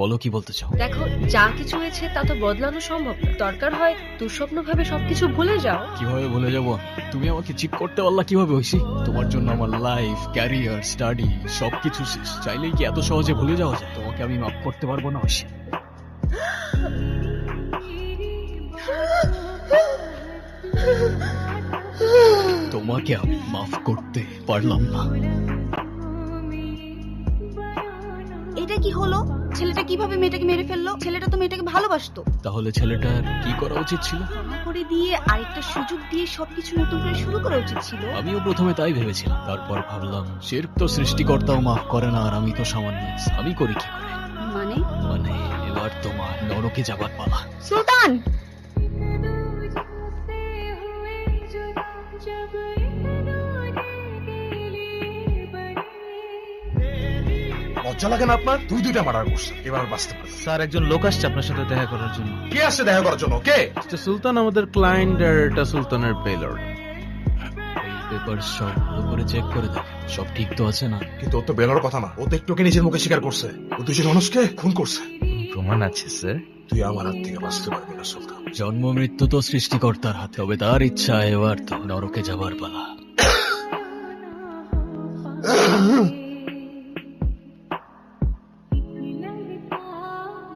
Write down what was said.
বলো কি বলতে চাও? দেখো, যা কিছু হয়েছে তা তো বদলানো সম্ভব না। দরকার হয় দুঃস্বপ্ন ভাবে সবকিছু ভুলে যাও। কিভাবে ভুলে যাবো? তুমি আমাকে চিট করতে পারলা কিভাবে হইছি? তোমার জন্য আমার লাইফ, ক্যারিয়ার, স্টাডি সবকিছু শেষ। চাইলেই কি এত সহজে ভুলে যাওয়া যায়? তোমাকে আমি মাফ করতে পারবো না ঐশী। তোমাকে আমি মাফ করতে পারলাম না। এটা কি হলো? ছেলেটা কিভাবে মেয়েটাকে মেরে ফেললো? ছেলেটা তো মেয়েটাকে ভালোবাসতো। তাহলে ছেলেটার কি করা উচিত ছিল? ক্ষমা করে দিয়ে আরেকটা সুযোগ দিয়ে সবকিছু নতুন করে শুরু করা উচিত ছিল। আমিও প্রথমে তাই ভেবেছিলাম, তারপর ভাবলাম শিরক তো সৃষ্টিকর্তাও মাফ করে না, আর আমি তো সামান্য, আমি করি কি করে? মানে মানে এবার তোমার নরকে যাবার পালা। সুলতান, লজ্জা লাগে না আপনার? দুইটা মার্ডার করছে, এবার আর বাঁচতে পারবে না। স্যার, একজন লোক আসছে আপনার সাথে দেখা করার জন্য। কে আসছে দেখা করার জন্য? কে? এটা সুলতান আমাদের ক্লায়েন্ট, আর এটা সুলতানের পেলর। এই পেপার সব উপরে চেক করে দেখ, সব ঠিক তো আছে না? কিন্তু ওর তো বেরোর কথা না। ও তো একটুকে নিজের মুখে স্বীকার করছে ও দুজন মানুষকে খুন করছে। প্রমাণ আছে স্যার। তুই আমার হাত থেকে বাঁচতে পারবি না সুলতান। জন্ম মৃত্যু তো সৃষ্টিকর্তার হাতে, তবে তার ইচ্ছা এবার তো নরকে যাবার পালা।